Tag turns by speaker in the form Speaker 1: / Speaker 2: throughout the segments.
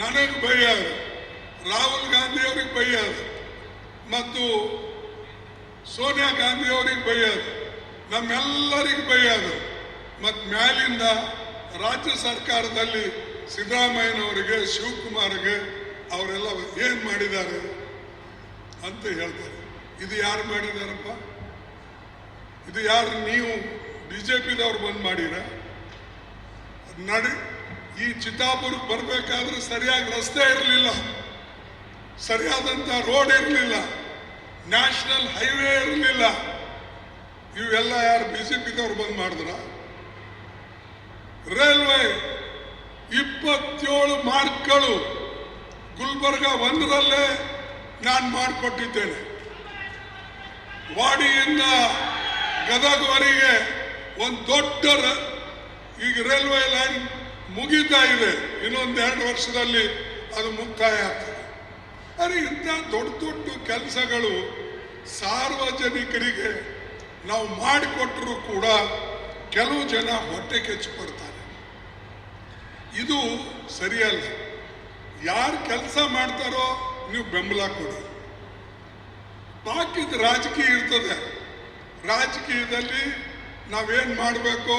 Speaker 1: ನನಗೆ ಬೈಯೋದು, ರಾಹುಲ್ ಗಾಂಧಿ ಅವ್ರಿಗೆ ಬೈಯೋದು ಮತ್ತು ಸೋನಿಯಾ ಗಾಂಧಿ ಅವ್ರಿಗೆ ಬೈಯೋದು, ನಮ್ಮೆಲ್ಲರಿಗೆ ಬೈಯೋದು. ಮತ್ತು ಮ್ಯಾಲಿಂದ ರಾಜ್ಯ ಸರ್ಕಾರದಲ್ಲಿ ಸಿದ್ದರಾಮಯ್ಯನವರಿಗೆ, ಶಿವಕುಮಾರ್ಗೆ ಅವರೆಲ್ಲ ಏನು ಮಾಡಿದ್ದಾರೆ ಅಂತ ಹೇಳ್ತಾರೆ. ಇದು ಯಾರು ಮಾಡಿದಾರಪ್ಪ? ಇದು ಯಾರು? ನೀವು ಬಿಜೆಪಿದವ್ರು ಬಂದು ಮಾಡಿರ? ಈ ಚಿತ್ತಾಪುರಕ್ಕೆ ಬರಬೇಕಾದ್ರೆ ಸರಿಯಾಗಿ ರಸ್ತೆ ಇರಲಿಲ್ಲ, ಸರಿಯಾದಂಥ ರೋಡ್ ಇರಲಿಲ್ಲ, ನ್ಯಾಷನಲ್ ಹೈವೇ ಇರಲಿಲ್ಲ. ಇವೆಲ್ಲ ಯಾರು ಬಿಜೆಪಿದವ್ರು ಬಂದು ಮಾಡಿದ್ರ? ರೈಲ್ವೆ 27 ಮಾರ್ಕ್ಗಳು ಗುಲ್ಬರ್ಗ 1ರಲ್ಲೇ ನಾನು ಮಾಡಿಕೊಟ್ಟಿದ್ದೇನೆ. ವಾಡಿಯಿಂದ ಗದಗವರೆಗೆ ಒಂದು ದೊಡ್ಡ ಈಗ ರೈಲ್ವೆ ಲೈನ್ ಮುಗಿತಾ ಇದೆ. ಇನ್ನೊಂದು 2 ವರ್ಷದಲ್ಲಿ ಅದು ಮುಕ್ತಾಯ ಆಗ್ತದೆ. ಅರೆ, ಇಂಥ ದೊಡ್ಡ ದೊಡ್ಡ ಕೆಲಸಗಳು ಸಾರ್ವಜನಿಕರಿಗೆ ನಾವು ಮಾಡಿಕೊಟ್ಟರೂ ಕೂಡ ಕೆಲವು ಜನ ಹೊಟ್ಟೆ ಕೆಚ್ಚಿಕೊಡ್ತಾರೆ. ಇದು ಸರಿಯಲ್ಲ. ಯಾರು ಕೆಲಸ ಮಾಡ್ತಾರೋ ನೀವು ಬೆಂಬಲ ಕೊಡಿ. ಬಾಕಿದ ರಾಜಕೀಯ ಇರ್ತದೆ. ರಾಜಕೀಯದಲ್ಲಿ ನಾವೇನು ಮಾಡಬೇಕು,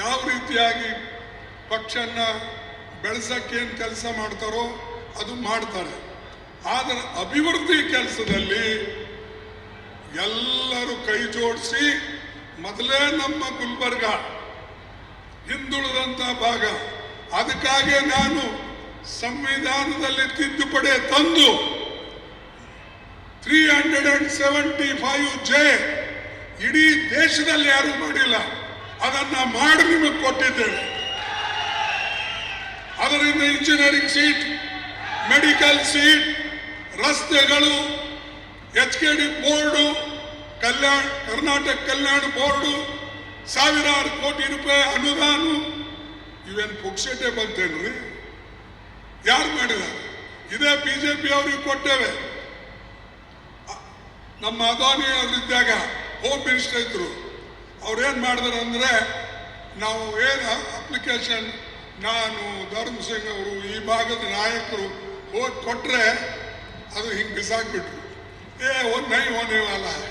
Speaker 1: ಯಾವ ರೀತಿಯಾಗಿ ಪಕ್ಷನ ಬೆಳೆಸೋಕ್ಕೇನು ಕೆಲಸ ಮಾಡ್ತಾರೋ ಅದು ಮಾಡ್ತಾರೆ. ಆದರೆ ಅಭಿವೃದ್ಧಿ ಕೆಲಸದಲ್ಲಿ ಎಲ್ಲರೂ ಕೈ ಜೋಡಿಸಿ, ಮೊದಲೇ ನಮ್ಮ ಗುಲ್ಬರ್ಗ ಹಿಂದುಳಿದಂಥ ಭಾಗ, ಅದಕ್ಕಾಗಿ ನಾನು ಸಂವಿಧಾನದಲ್ಲಿ ತಿದ್ದುಪಡಿ ತಂದು 375J ಇಡೀ ದೇಶದಲ್ಲಿ ಯಾರೂ ಮಾಡಿಲ್ಲ, ಅದನ್ನ ಮಾಡಿ ನಿಮಗೆ ಕೊಟ್ಟಿದ್ದೇವೆ. ಅದರಿಂದ ಇಂಜಿನಿಯರಿಂಗ್ ಸೀಟ್, ಮೆಡಿಕಲ್ ಸೀಟ್, ರಸ್ತೆಗಳು, HKD ಬೋರ್ಡು, ಕರ್ನಾಟಕ ಕಲ್ಯಾಣ ಬೋರ್ಡು, ಸಾವಿರಾರು ಕೋಟಿ ರೂಪಾಯಿ ಅನುದಾನ. ಇವೇನು ಪುಕ್ಸಟೆ ಬಂತೇನ್ರಿ? ಯಾರು ಮಾಡಿದ್ದಾರೆ? ಇದೇ ಬಿಜೆಪಿ ಅವ್ರಿಗೆ ಕೊಟ್ಟೇವೆ. ನಮ್ಮ ಅದಾನಿ ಅವರಿದ್ದಾಗ ಹೋಮ್ ಮಿನಿಸ್ಟರ್ ಇದ್ರು. ಅವ್ರೇನು ಮಾಡಿದ್ರು ಅಂದರೆ, ನಾವು ಏನು ಅಪ್ಲಿಕೇಶನ್, ನಾನು, ಧರ್ಮ್ ಸಿಂಗ್ ಅವರು, ಈ ಭಾಗದ ನಾಯಕರು ಹೋಗಿ ಕೊಟ್ಟರೆ ಅದು ಹಿಂಗೆ ಬಿಸಾಕ್ಬಿಟ್ರು. वो नहीं होने वाला है,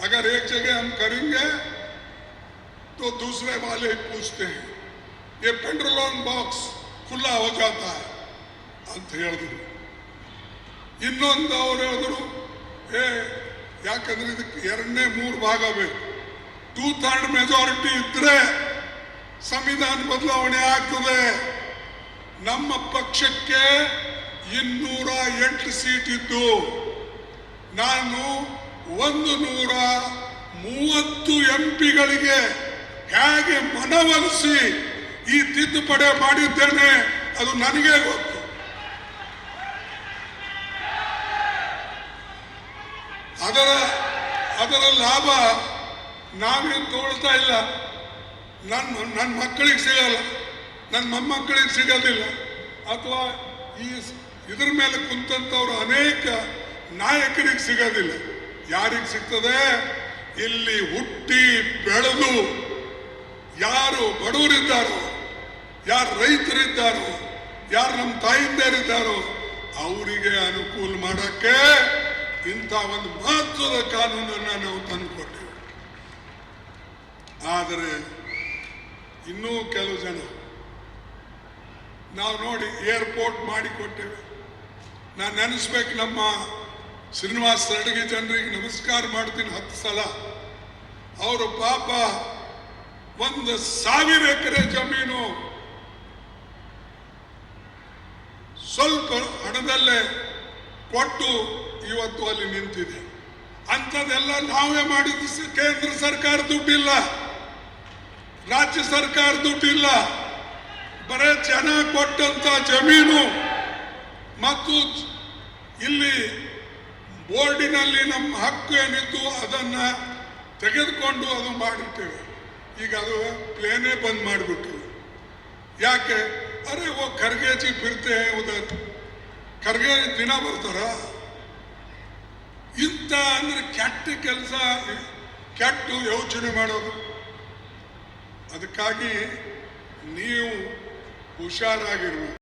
Speaker 1: अगर एक जगह हम करेंगे तो दूसरे वाले पूछते हैं, ये पेंड्रोलोन बॉक्स खुला हो जाता है ಅಂತ ಹೇಳಿದ್ರು. ಇನ್ನೊಂದು ಅವ್ರು ಹೇಳಿದ್ರು, ಯಾಕಂದ್ರೆ ಇದಕ್ಕೆ 2/3 ಭಾಗ ಬೇಕು, 2/3 ಮೆಜಾರಿಟಿ ಇದ್ರೆ ಸಂವಿಧಾನ ಬದಲಾವಣೆ ಆಗ್ತದೆ. ನಮ್ಮ ಪಕ್ಷಕ್ಕೆ 208 ಸೀಟ್ ಇದ್ದು ನಾನು 130 MP ಹೇಗೆ ಮನವೊಲಿಸಿ ಈ ತಿದ್ದುಪಡಿ ಮಾಡಿದ್ದೇನೆ ಅದು ನನಗೆ ಗೊತ್ತು. ಅದರ ಲಾಭ ನಾವೇನು ತಗೊಳ್ತಾ ಇಲ್ಲ. ನನ್ನ ಮಕ್ಕಳಿಗೆ ಸಿಗಲ್ಲ, ನನ್ನ ಮೊಮ್ಮಕ್ಕಳಿಗೆ ಸಿಗೋದಿಲ್ಲ, ಅಥವಾ ಇದ್ರ ಮೇಲೆ ಕುಂತಂಥವ್ರು ಅನೇಕ ನಾಯಕರಿಗೆ ಸಿಗೋದಿಲ್ಲ. ಯಾರಿಗೆ ಸಿಗ್ತದೆ? ಇಲ್ಲಿ ಹುಟ್ಟಿ ಬೆಳೆದು ಯಾರು ಬಡವರಿದ್ದಾರೋ, ಯಾರು ರೈತರಿದ್ದಾರೋ, ಯಾರು ನಮ್ಮ ತಾಯಿಂದರಿದ್ದಾರೋ ಅವರಿಗೆ ಅನುಕೂಲ ಮಾಡೋಕ್ಕೆ ಇಂಥ ಒಂದು ಮಹತ್ವದ ಕಾನೂನನ್ನು ನಾವು ತಂದುಕೊಟ್ಟೆವು. ಆದರೆ ಇನ್ನೂ ಕೆಲವು ಜನ, ನಾವು ನೋಡಿ ಏರ್ಪೋರ್ಟ್ ಮಾಡಿಕೊಟ್ಟೇವೆ. ನಾನು ನೆನೆಸ್ಬೇಕು, ನಮ್ಮ ಶ್ರೀನಿವಾಸ ರಡ್ಗಿ ಜನರಿಗೆ ನಮಸ್ಕಾರ ಮಾಡ್ತೀನಿ 10 ಸಲ. ಅವರು ಪಾಪ 1,000 ಎಕರೆ ಜಮೀನು ಸ್ವಲ್ಪ ಹಣದಲ್ಲೇ ಕೊಟ್ಟು ಇವತ್ತು ಅಲ್ಲಿ ನಿಂತಿದೆ. ಅಂಥದ್ದೆಲ್ಲ ನಾವೇ ಮಾಡಿದ್ದು. ಕೇಂದ್ರ ಸರ್ಕಾರ ದುಡ್ಡಿಲ್ಲ, ರಾಜ್ಯ ಸರ್ಕಾರ ದುಡ್ಡಿಲ್ಲ, ಬರೇ ಜನ ಕೊಟ್ಟಂತ ಜಮೀನು ಮತ್ತು ಇಲ್ಲಿ ಬೋರ್ಡಿನಲ್ಲಿ ನಮ್ಮ ಹಕ್ಕು ಏನಿತ್ತು ಅದನ್ನು ತೆಗೆದುಕೊಂಡು ಅದು ಮಾಡಿರ್ತೇವೆ. ಈಗ ಅದು ಪ್ಲೇನೇ ಬಂದ್ ಮಾಡಿಬಿಟ್ರು. ಯಾಕೆ? ಅರೆ ಓ ಖರ್ಗೆ ಜಿ ಫಿರ್ತೆ ಉದರ್, ಖರ್ಗೆ ದಿನ ಬರ್ತಾರ? ಇಂಥ ಅಂದ್ರೆ ಕೆಟ್ಟ ಕೆಲಸ, ಕೆಟ್ಟ ಯೋಚನೆ ಮಾಡೋದು. ಅದಕ್ಕಾಗಿ ನೀವು ಹುಷಾರಾಗಿರ್ಬೇಕು.